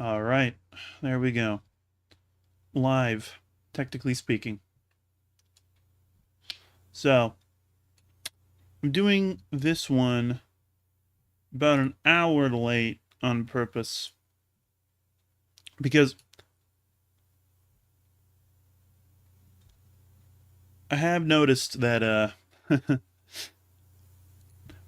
All right, there we go. Live, technically speaking. So, I'm doing this one about an hour late on purpose because I have noticed that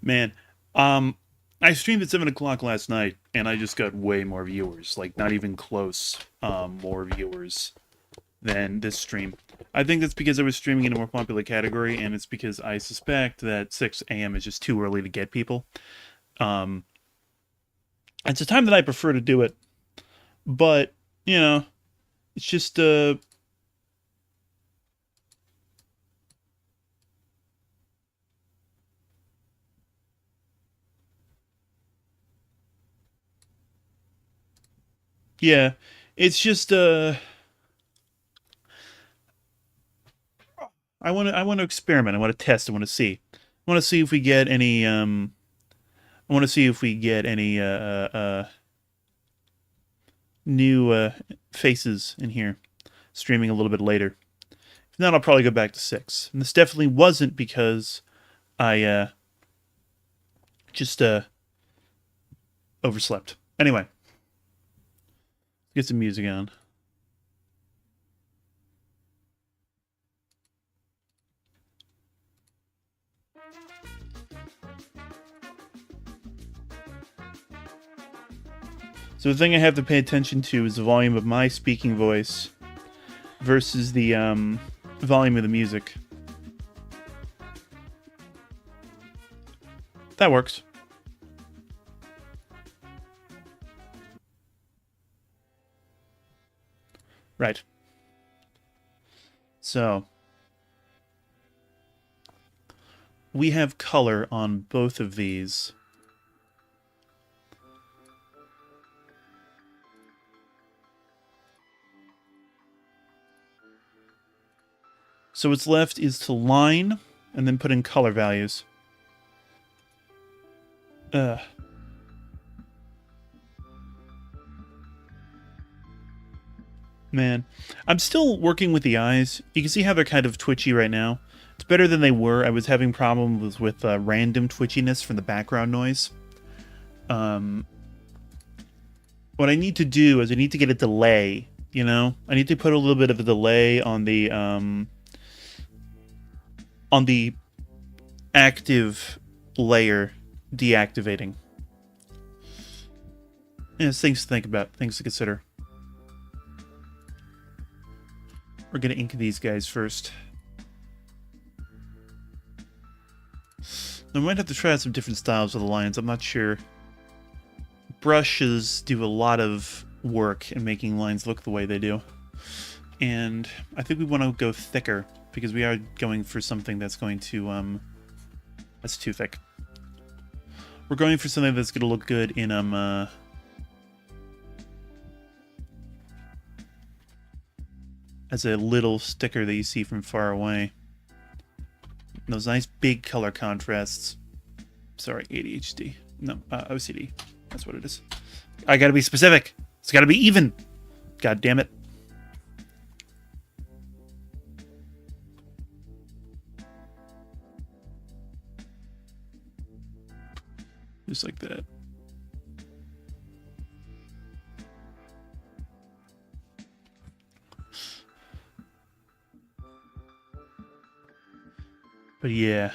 man, um I streamed at 7 o'clock last night and I just got way more viewers, like not even close, more viewers than this stream. I think that's because I was streaming in a more popular category, and it's because I suspect that 6 a.m. is just too early to get people. Um, it's a time that I prefer to do it, but you know, it's just yeah, it's just I want to experiment. I want to test. I want to see. I want to see if we get any I want to see if we get any new faces in here streaming a little bit later. If not, I'll probably go back to 6. And this definitely wasn't because I just overslept. Anyway, get some music on. So the thing I have to pay attention to is the volume of my speaking voice versus the volume of the music. That works. Right. So we have color on both of these. So what's left is to line and then put in color values. Ugh. Man, I'm still working with the eyes. You can see how they're kind of twitchy right now. It's better than they were. I was having problems with random twitchiness from the background noise. Um, what I need to do is I need to get a delay, you know? I need to put a little bit of a delay on the active layer deactivating. Yeah, it's things to think about, things to consider. We're gonna ink these guys first. I might have to try out some different styles of the lines, I'm not sure. Brushes do a lot of work in making lines look the way they do. And I think we want to go thicker, because we are going for something that's going to, that's too thick. We're going for something that's going to look good in, as a little sticker that you see from far away. Those nice big color contrasts. Sorry, ADHD. No, OCD. That's what it is. I gotta be specific. It's gotta be even. God damn it. Just like that. But yeah.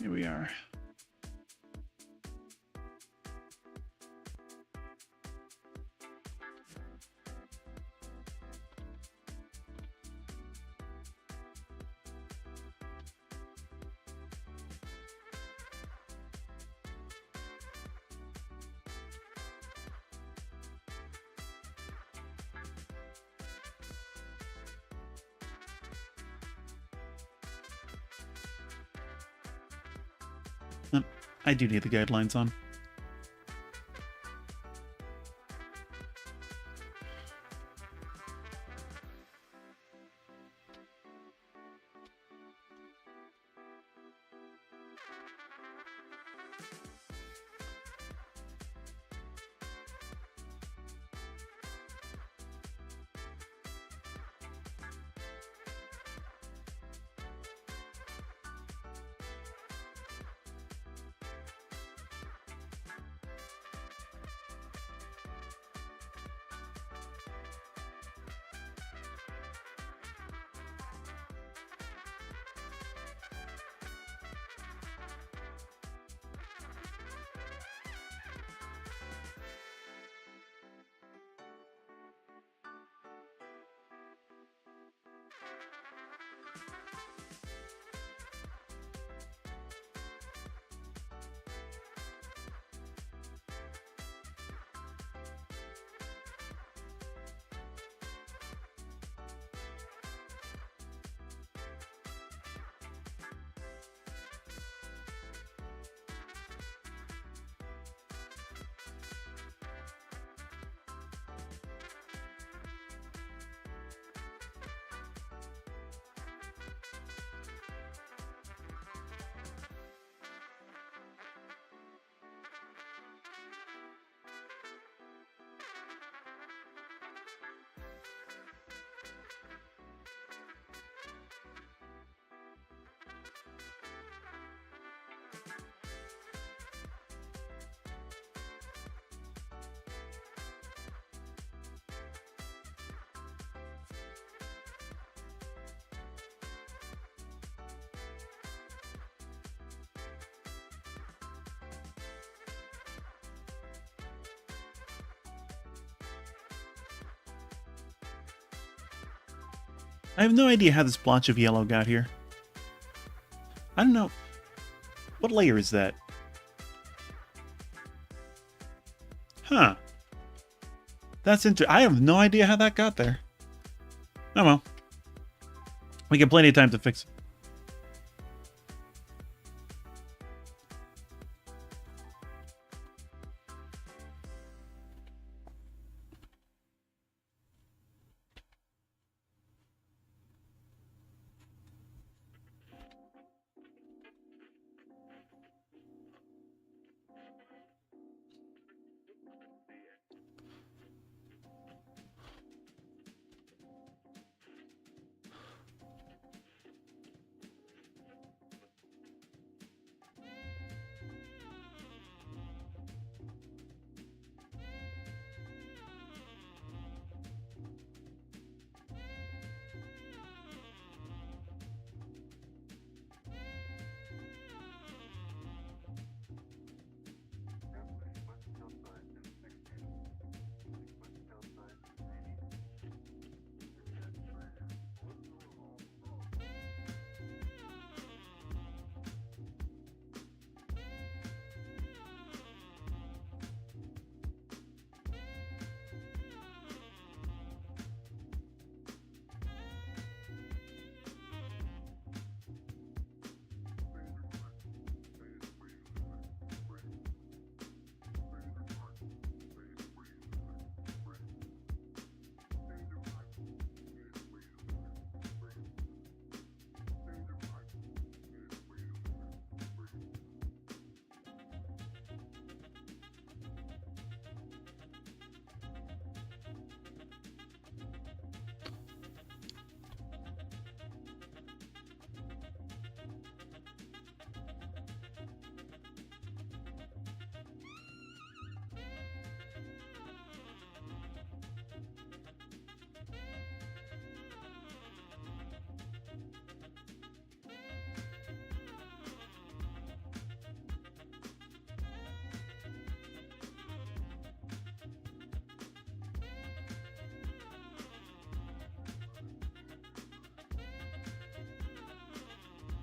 Here we are. I do need the guidelines on. I have no idea how this blotch of yellow got here. I don't know. What layer is that? Huh. That's interesting. I have no idea how that got there. Oh well. We get plenty of time to fix it.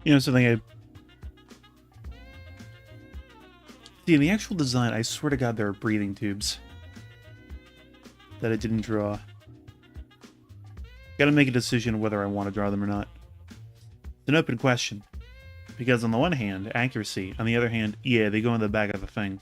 You know, something I... See, in the actual design, I swear to God there are breathing tubes that I didn't draw. Gotta make a decision whether I want to draw them or not. It's an open question. Because on the one hand, accuracy. On the other hand, yeah, they go in the back of the thing.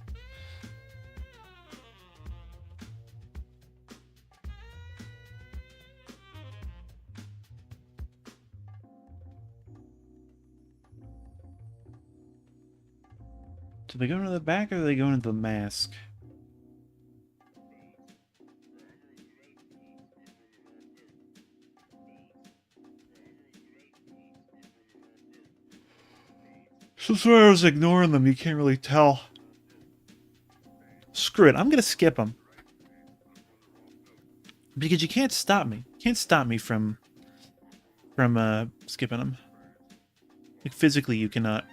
Do they go into the back or do they go into the mask? Since I was ignoring them, you can't really tell. Screw it, I'm gonna skip them. Because you can't stop me. You can't stop me from skipping them. Like, physically, you cannot.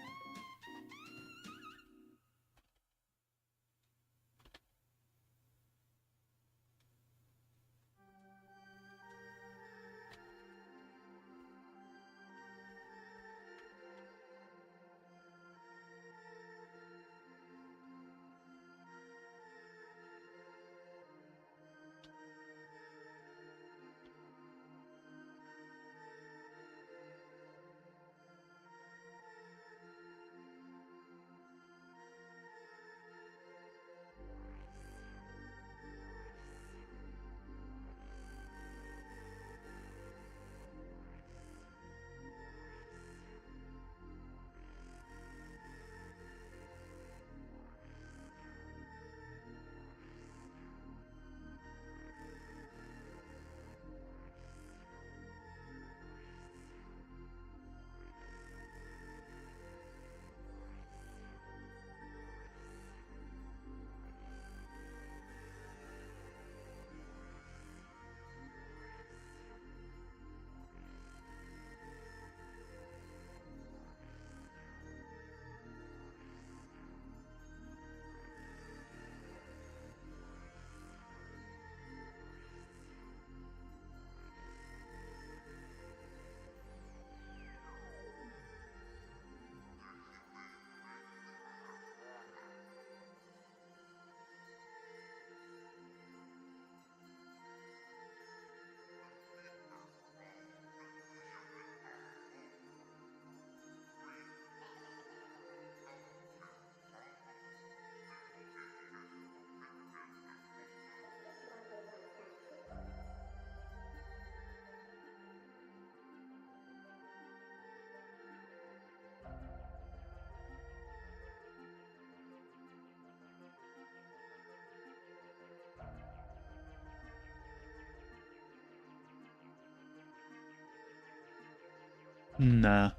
Nah.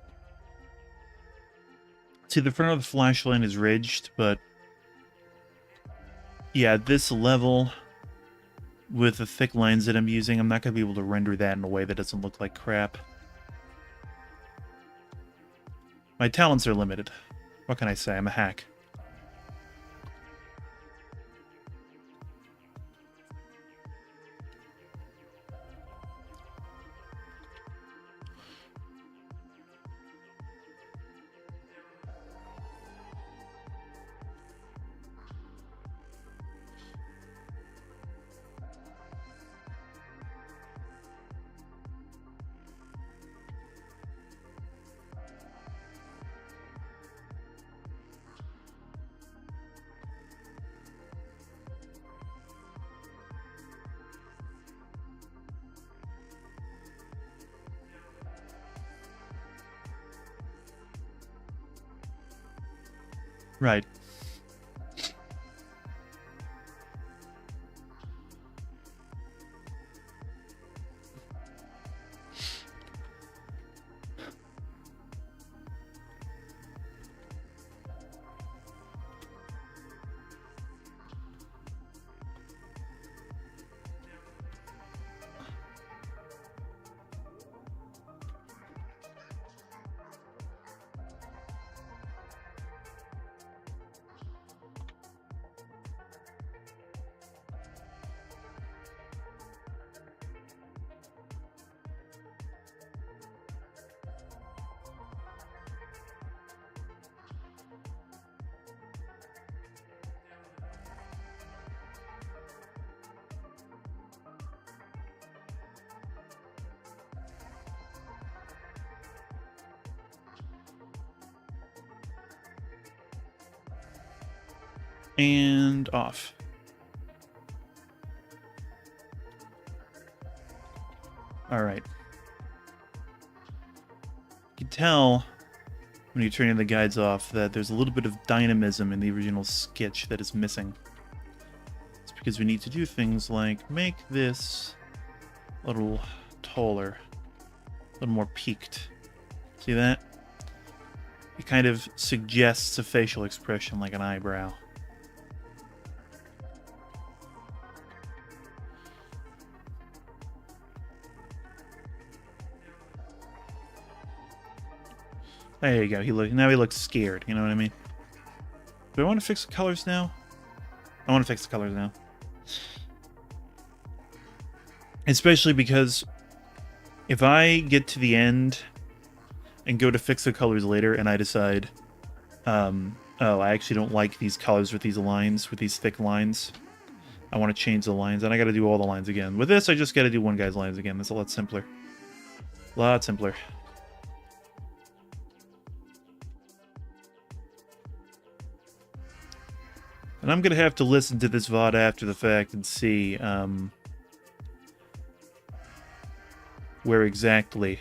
See, the front of the flashlight is ridged, but yeah, this level with the thick lines that I'm using, I'm not going to be able to render that in a way that doesn't look like crap. My talents are limited. What can I say? I'm a hack. Right. And off. Alright. You can tell when you're turning the guides off that there's a little bit of dynamism in the original sketch that is missing. It's because we need to do things like make this a little taller, a little more peaked. See that? It kind of suggests a facial expression like an eyebrow. There you go. Now he looks scared. You know what I mean? Do I want to fix the colors now? I want to fix the colors now. Especially because if I get to the end and go to fix the colors later and I decide, oh, I actually don't like these colors with these lines, with these thick lines. I want to change the lines, and I got to do all the lines again. With this, I just got to do one guy's lines again. That's a lot simpler. A lot simpler. And I'm going to have to listen to this VOD after the fact and see where exactly.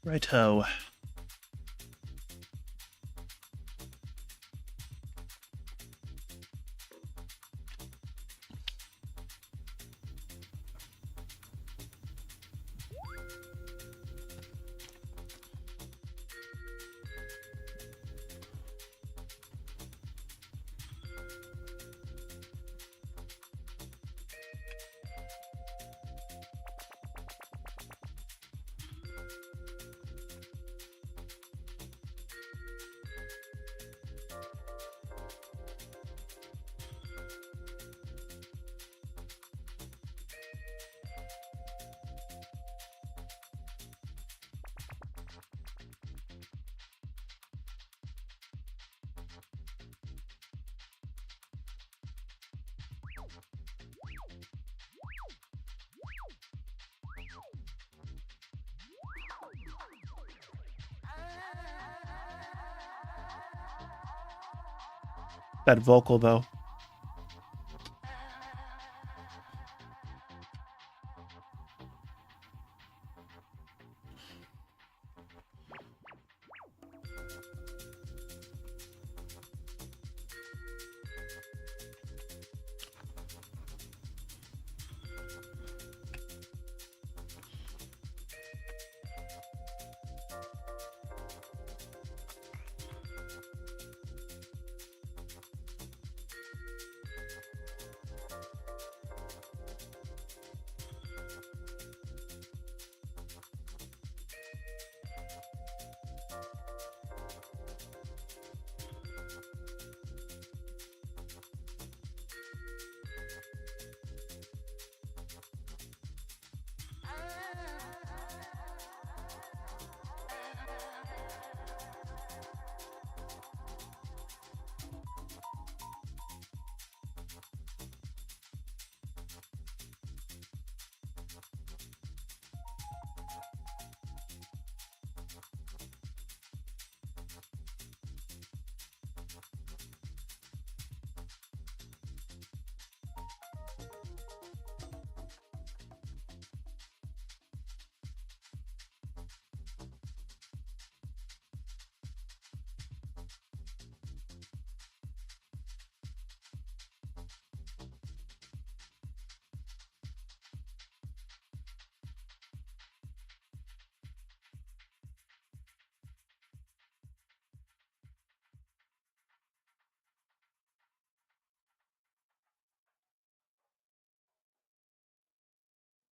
Righto. That vocal, though.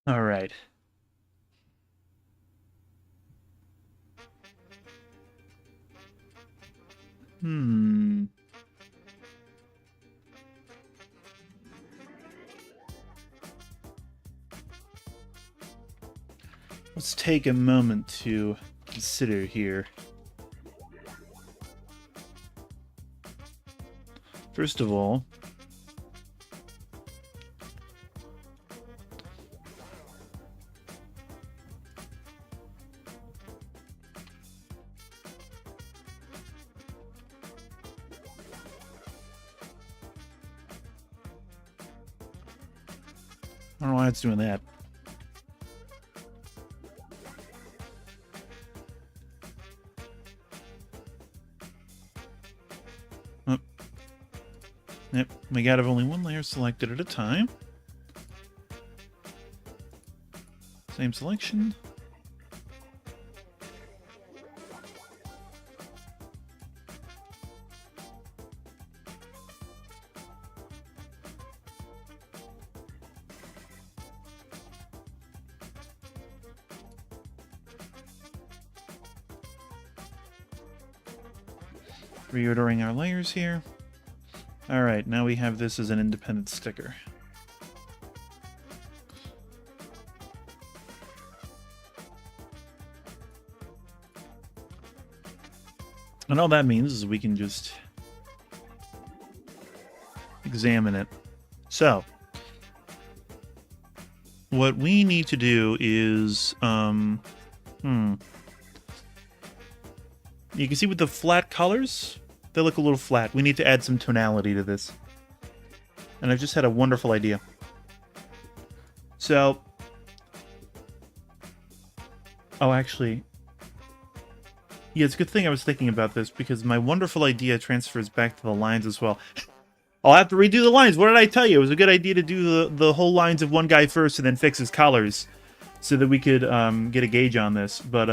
All right. Hmm. Let's take a moment to consider here. First of all, I don't know why it's doing that. Oh. Yep, we gotta have only one layer selected at a time. Same selection. Reordering our layers here. Alright, now we have this as an independent sticker. And all that means is we can just examine it. So, what we need to do is, you can see with the flat colors, they look a little flat. We need to add some tonality to this. And I've just had a wonderful idea. So, oh, actually, yeah, it's a good thing I was thinking about this, because my wonderful idea transfers back to the lines as well. I'll have to redo the lines. What did I tell you? It was a good idea to do the whole lines of one guy first and then fix his colors so that we could get a gauge on this. But,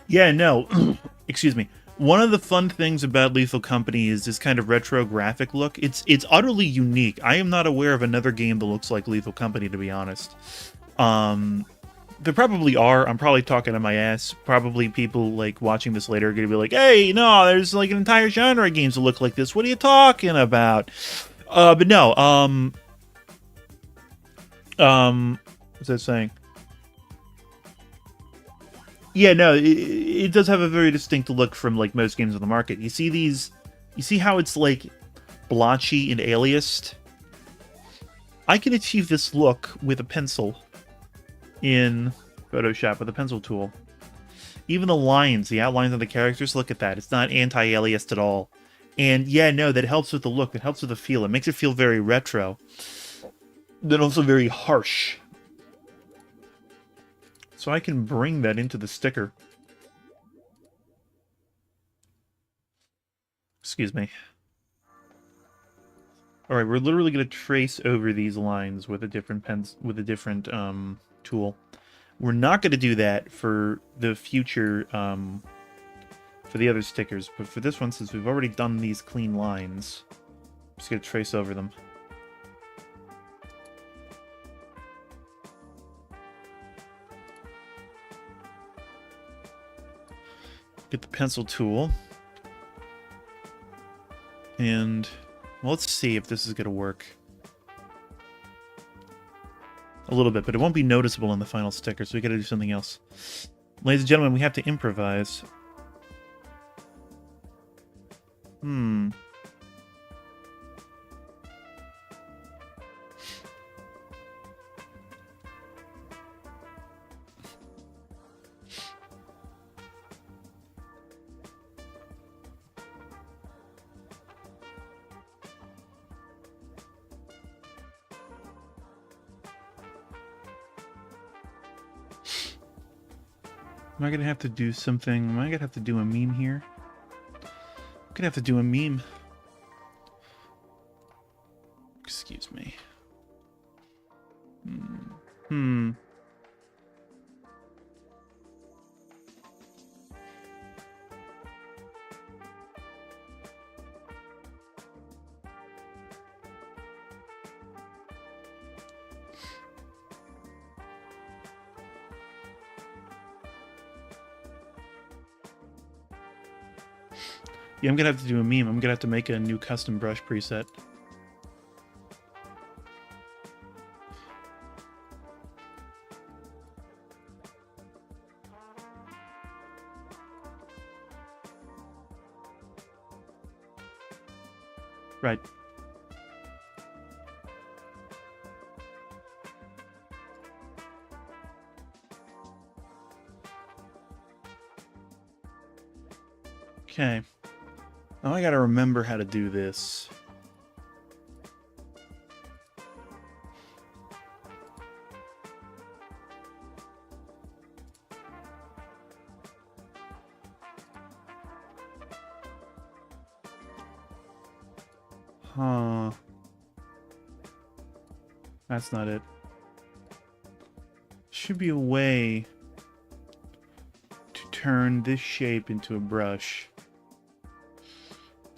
yeah, no. Excuse me. One of the fun things about Lethal Company is this kind of retro graphic look. It's utterly unique. I am not aware of another game that looks like Lethal Company, to be honest. There probably are. I'm probably talking to my ass. Probably people like watching this later are going to be like, hey, no, there's like an entire genre of games that look like this. What are you talking about? But no, what's that saying? Yeah, no, it does have a very distinct look from like most games on the market. You see these, you see how it's like blotchy and aliased? I can achieve this look with a pencil in Photoshop with a pencil tool. Even the lines, the outlines of the characters, look at that. It's not anti-aliased at all. And yeah, no, that helps with the look. It helps with the feel. It makes it feel very retro. Then also very harsh. So I can bring that into the sticker. Excuse me. All right, we're literally going to trace over these lines with a different tool. We're not going to do that for the future, for the other stickers, but for this one, since we've already done these clean lines, I'm just going to trace over them. Get the pencil tool. And well, let's see if this is going to work. A little bit, but it won't be noticeable in the final sticker, so we got to do something else. Ladies and gentlemen, we have to improvise. Am I going to have to do something? Am I going to have to do a meme here? I'm going to have to do a meme. Excuse me. Yeah, I'm gonna have to do a meme. I'm gonna have to make a new custom brush preset. Right. Okay. Now I gotta remember how to do this. Huh. That's not it. Should be a way to turn this shape into a brush.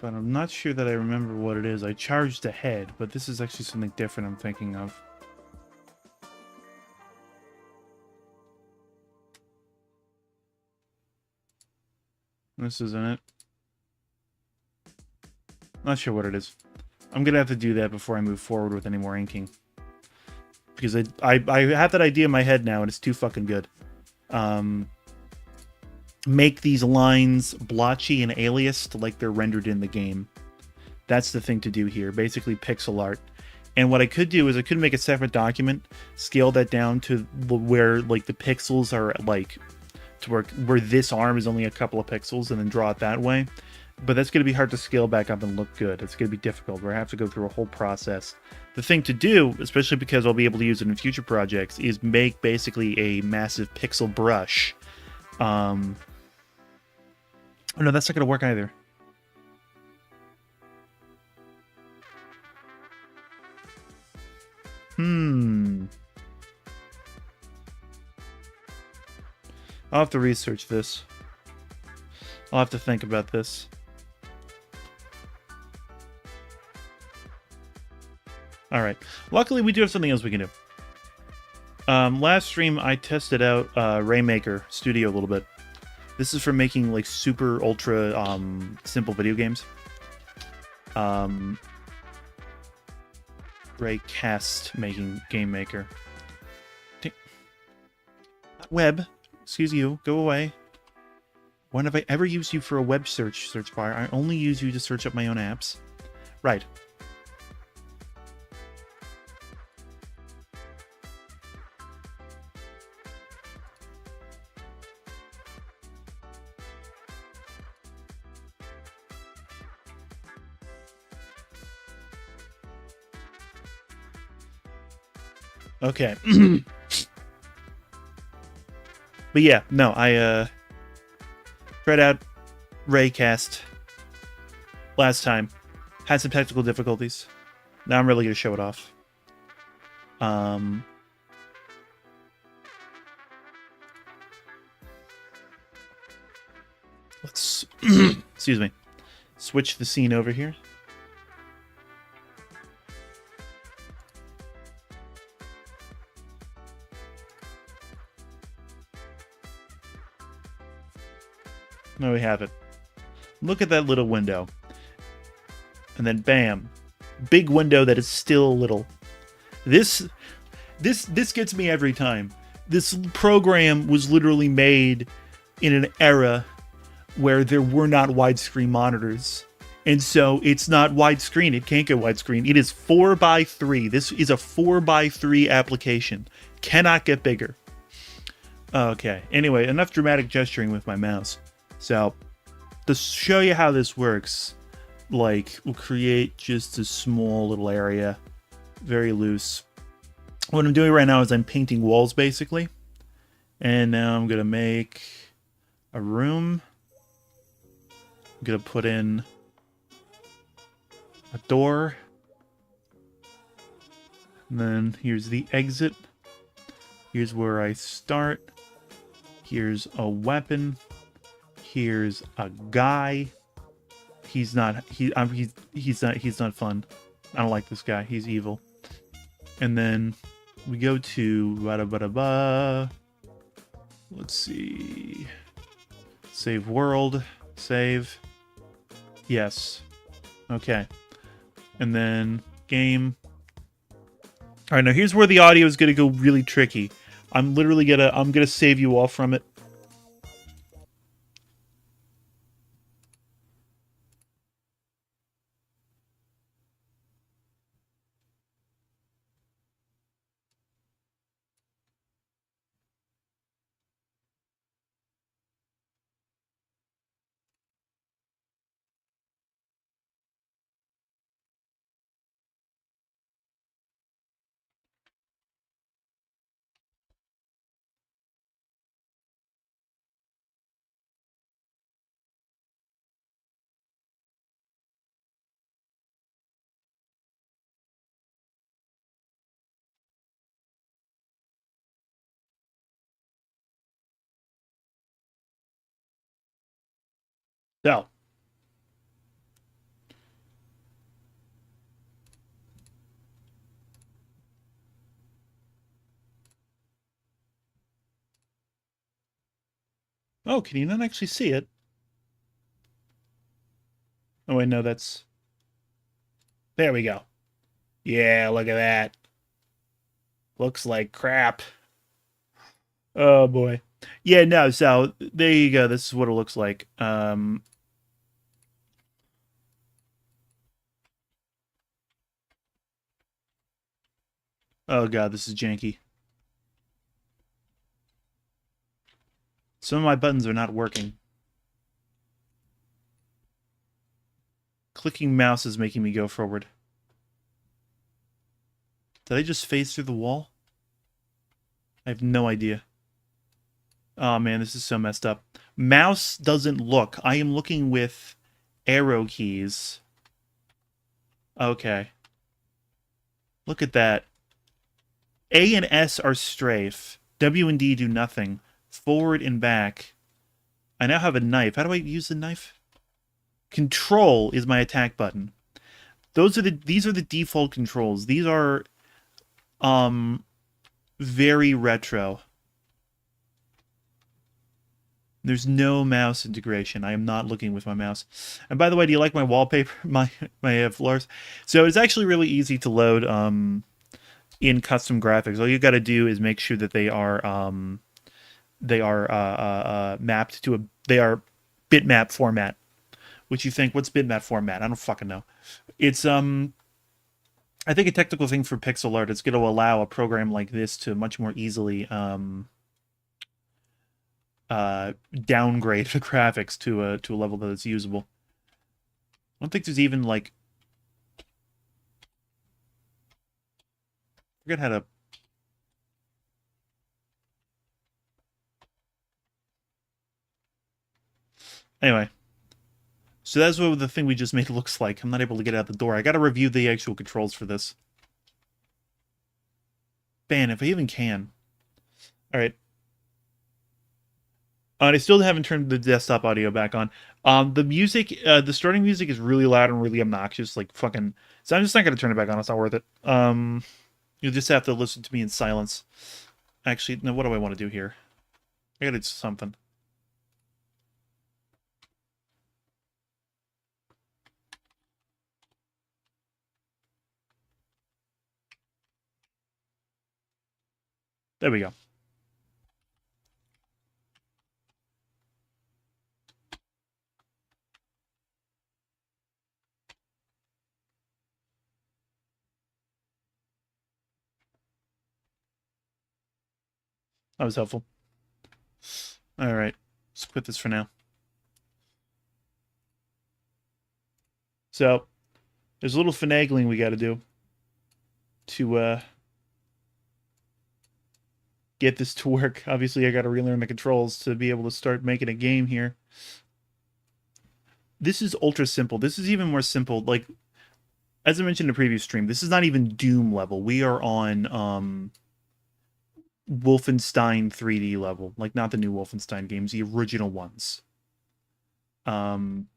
But I'm not sure that I remember what it is. I charged ahead, but this is actually something different I'm thinking of. This isn't it. Not sure what it is. I'm gonna have to do that before I move forward with any more inking. Because I have that idea in my head now, and it's too fucking good. Make these lines blotchy and aliased like they're rendered in the game. That's the thing to do here. Basically pixel art. And what I could do is I could make a separate document, scale that down to where like the pixels are like to where this arm is only a couple of pixels, and then draw it that way. But that's going to be hard to scale back up and look good. It's going to be difficult. We're going to have to go through a whole process. The thing to do, especially because I'll be able to use it in future projects, is make basically a massive pixel brush. Oh no, that's not going to work either. I'll have to research this. I'll have to think about this. Alright. Luckily, we do have something else we can do. Last stream, I tested out Raymaker Studio a little bit. This is for making, like, super, ultra, simple video games. Raycast making game maker. Web. Excuse you. Go away. When have I ever used you for a web search bar? I only use you to search up my own apps. Right. Okay. But yeah, no, I tried out Raycast last time. Had some technical difficulties. Now I'm really going to show it off. Let's excuse me. Switch the scene over here. There we have it. Look at that little window. And then bam. Big window that is still little. This gets me every time. This program was literally made in an era where there were not widescreen monitors. And so it's not widescreen. It can't go widescreen. It is 4:3. This is a 4:3 application. Cannot get bigger. Okay. Anyway, enough dramatic gesturing with my mouse. So, to show you how this works, like, we'll create just a small little area, very loose. What I'm doing right now is I'm painting walls, basically. And now I'm going to make a room. I'm going to put in a door. And then here's the exit. Here's where I start. Here's a weapon. Here's a guy. He's not fun. I don't like this guy. He's evil. And then we go to let's see. Save world. Save. Yes. Okay. And then game. All right, now here's where the audio is going to go really tricky. I'm gonna save you all from it. So, oh, can you not actually see it? Oh wait, no, that's there we go. Yeah, look at that. Looks like crap. Oh boy. Yeah, no, so there you go. This is what it looks like. Oh god, this is janky. Some of my buttons are not working. Clicking mouse is making me go forward. Did I just phase through the wall? I have no idea. Oh man, this is so messed up. Mouse doesn't look. I am looking with arrow keys. Okay. Look at that. A and S are strafe. W and D do nothing. Forward and back. I now have a knife. How do I use the knife? Control is my attack button. These are the default controls. These are very retro. There's no mouse integration. I am not looking with my mouse. And by the way, do you like my wallpaper? My floors? So it's actually really easy to load in custom graphics. All you got to do is make sure that they are mapped to they are bitmap format. Which you think, what's bitmap format? I don't fucking know. It's I think a technical thing for pixel art. It's going to allow a program like this to much more easily downgrade the graphics to a level that is usable. I don't think there's even like forget how to. Anyway, so that's what the thing we just made looks like. I'm not able to get out the door. I got to review the actual controls for this. Man, if I even can. All right. And I still haven't turned the desktop audio back on. The music, the starting music is really loud and really obnoxious, like fucking. So I'm just not gonna turn it back on. It's not worth it. You'll just have to listen to me in silence. Actually, no. What do I want to do here? I gotta do something. There we go. That was helpful. All right, let's quit this for now. So there's a little finagling we got to do to get this to work. Obviously, I got to relearn the controls to be able to start making a game here. This is ultra simple. This is even more simple. Like, as I mentioned in a previous stream, this is not even Doom level. We are on Wolfenstein 3D level. Like, not the new Wolfenstein games, the original ones. Um,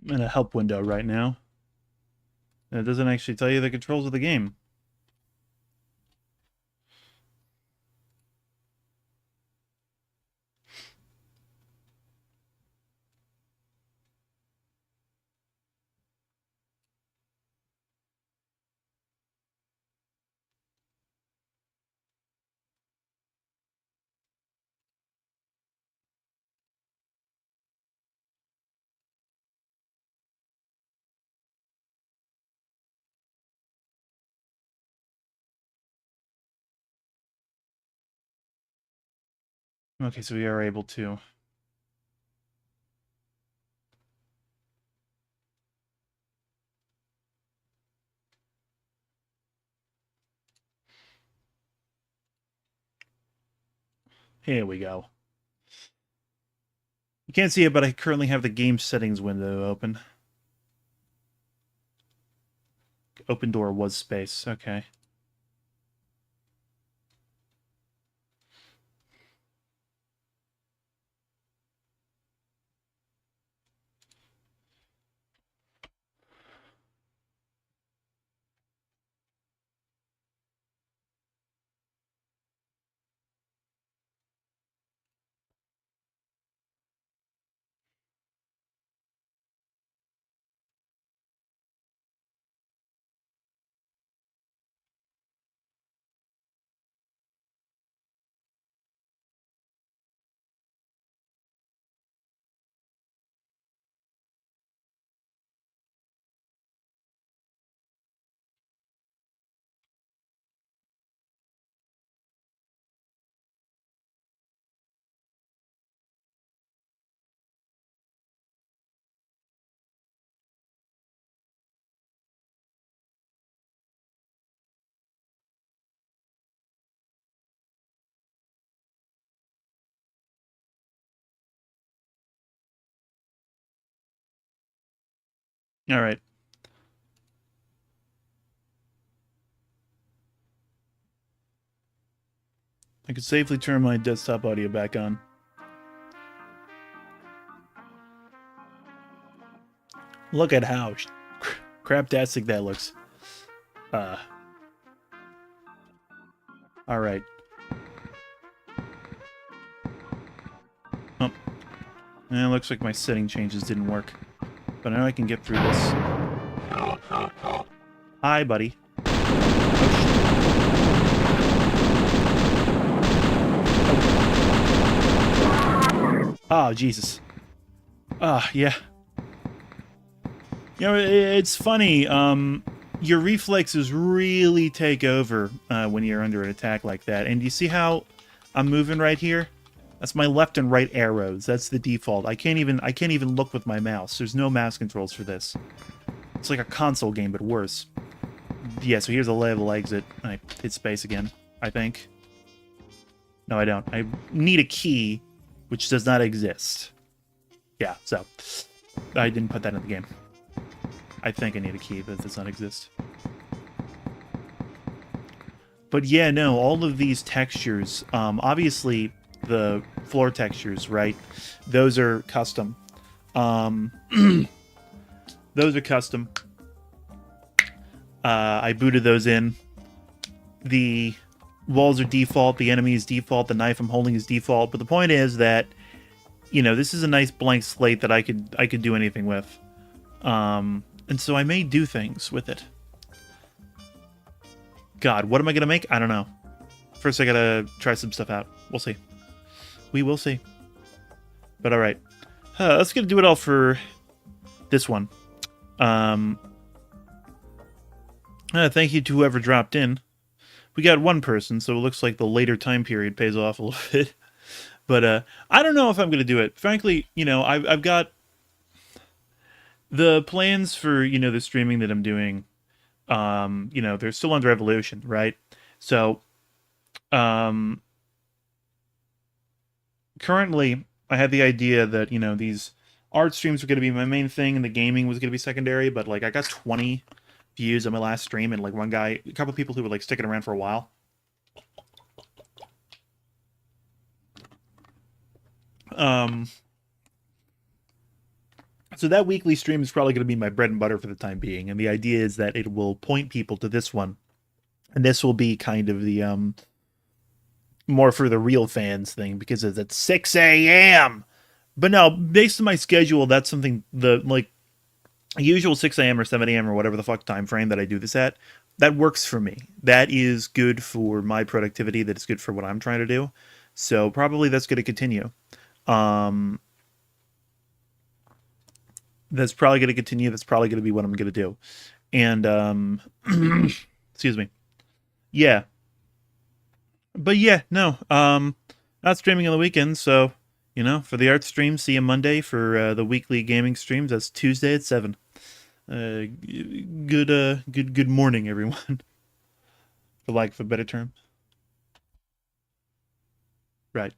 I'm in a help window right now. And it doesn't actually tell you the controls of the game. Okay, so we are able to. Here we go. You can't see it, but I currently have the game settings window open. Open door was space. Okay. All right. I could safely turn my desktop audio back on. Look at how craptastic that looks. All right. Oh, and it looks like my setting changes didn't work, but now I can get through this. Hi, buddy. Oh, Jesus. Yeah. You know, it's funny. Your reflexes really take over when you're under an attack like that. And you see how I'm moving right here? That's my left and right arrows. That's the default. I can't even look with my mouse. There's no mouse controls for this. It's like a console game, but worse. Yeah, so here's a level exit. I hit space again, I think. No, I don't. I need a key, which does not exist. Yeah, so I didn't put that in the game. I think I need a key, but it does not exist. But yeah, no, all of these textures, obviously the floor textures, right? Those are custom. Those are custom. I booted those in. The walls are default, the enemy is default, the knife I'm holding is default, but the point is that, you know, this is a nice blank slate that I could do anything with. And so I may do things with it. God, what am I gonna make? I don't know. First I gotta try some stuff out. We'll see. We will see. But alright. Let's get to do it all for this one. Thank you to whoever dropped in. We got one person, so it looks like the later time period pays off a little bit. But I don't know if I'm going to do it. Frankly, you know, I've got the plans for, you know, the streaming that I'm doing. You know, they're still under evolution, right? So, currently, I had the idea that, you know, these art streams were going to be my main thing and the gaming was going to be secondary, but, like, I got 20 views on my last stream and, like, one guy, a couple people who were, like, sticking around for a while. So that weekly stream is probably going to be my bread and butter for the time being, and the idea is that it will point people to this one, and this will be kind of the more for the real fans thing because it's at 6 a.m. But no, based on my schedule, that's something the like usual 6 a.m. or 7 a.m. or whatever the fuck time frame that I do this at. That works for me. That is good for my productivity. That is good for what I'm trying to do. So probably that's going to continue. Um, that's probably going to continue. That's probably going to be what I'm going to do. And excuse me. Yeah, but yeah, no. Not streaming on the weekends. So for the art stream, see you Monday. For the weekly gaming streams, that's Tuesday at 7. Good morning, everyone. For lack of a better term. Right.